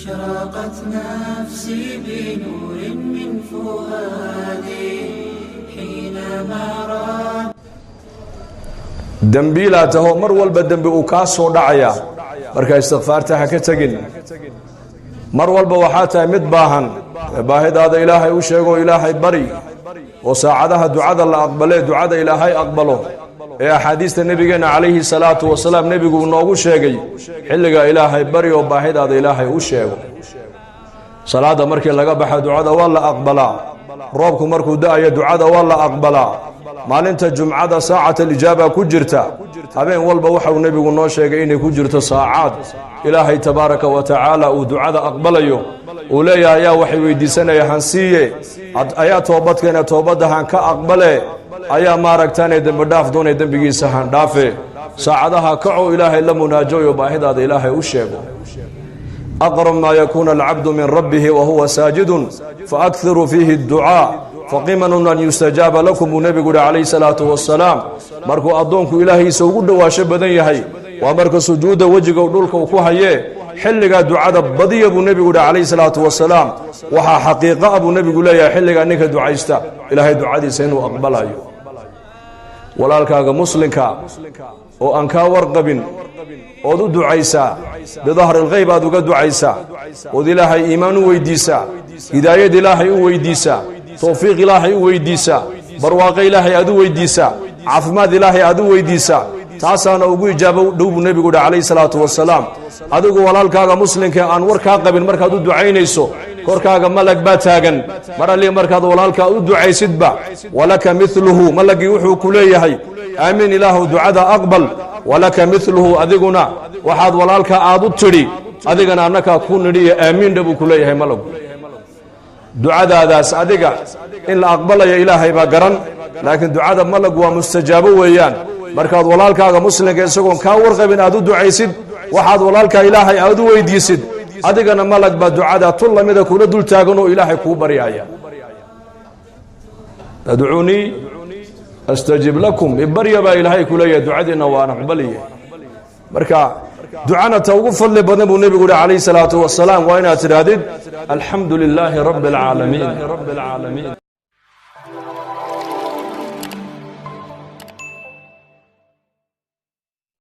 أشرقت نفسي بنور من فؤادي حينما رأى dambiilaa taho mar walba dambi uu kaa soo dhacaya marka istighfaarta ha ka tagin mar walba waxaa tahay mid baahan baahidaada ilaahay u sheego ilaahay bari oo saacadaha ducada la aqbale ducada ilaahay aqbalo ee axaadiista nabigeena calayhi salaatu wasalaam nabigu noogu sheegay xilliga ilaahay bari oo baahidaada ilaahay u sheego salaada markii laga baxa ducada waa la aqbalaa roobku markuu da'ayo ducada waa la aqbalaa maalinta jumcada saacata ijaaba ku jirta habeen walba waxa uu nabigu noo sheegay inay ku jirto saacad ilaahay tabaaraka wa tacaala uu ducada aqbalayo uu leeyahay ayaa waxay weydiisanaya hansiiye ayaa toobadkeena toobadahan ka aqbale ayaa maaragtaan dambi dhaaf doonay dambigiisa han dhaafe saacadaha kaco ilaahay la munaajayo baahidaada ilaahay u sheego aqrab ma yakuna al'abdu min rabbih wa huwa sajidun fa akthiru fihi ad-du'a faqiman an yustajaba lakum nabi guri alayhi salatu wassalam markuu adoonku ilaahiisa ugu dhawaasho badan yahay waa marka sujuuda wajiga dhulka ku haye xilliga ducada badiya buu nabi guri alayhi salatu wassalam waxa xaqiiqa abu nabi leeyahay xilliga ninka ducaysta ilaahay ducadiisa inuu aqbalayo walaalkaaga muslimka oo aan ka warqabin oo u ducaysa bidahar alghayb aad uga ducaysa oo ilaahay iimaan u weydiisa hidaayad ilaahay u weydiisa توفيق إلهي ويديسا برواق إلهي أدو ويديسا عفماد إلهي أدو ويديسا تاسانا أقول إجابة دوب النبي قد عليه الصلاة والسلام أدو والالكاغا مسلم كأن وركاغا بالمركة أدو دعينيسو كوركاغا ملك باتاغن مرا لي مركة والالكا أدو دعي سدبا ولك مثله ملك يوحو كليهي آمين إله دعاء أقبل ولك مثله أدقنا وحاد والالكا أدو تري أدقنا أنك أكون لي آمين دبو كليهي ملك ducadaadaas adiga in la aqbalayo ilaahay baa garan laakiin ducada malag waa mustajaabo weeyaan markaad walaalkaaga muslimka isagoon ka warqabin aad u ducaysid waxaad walaalka ilaahay aad u weydiisid adigana malag baa ducada tul lamida kula dul taagan oo ilaahay kuu baryaya ad'uuni astajib lakum ibaryaba ilaahay kuleeyahay ducadina waan aqbaliye marka ducana ta ugu fadli badan buu nabigu alayhi salaatu wasalaam waa inaad tiraadid alxamdu lilaahi rabbil aalamiin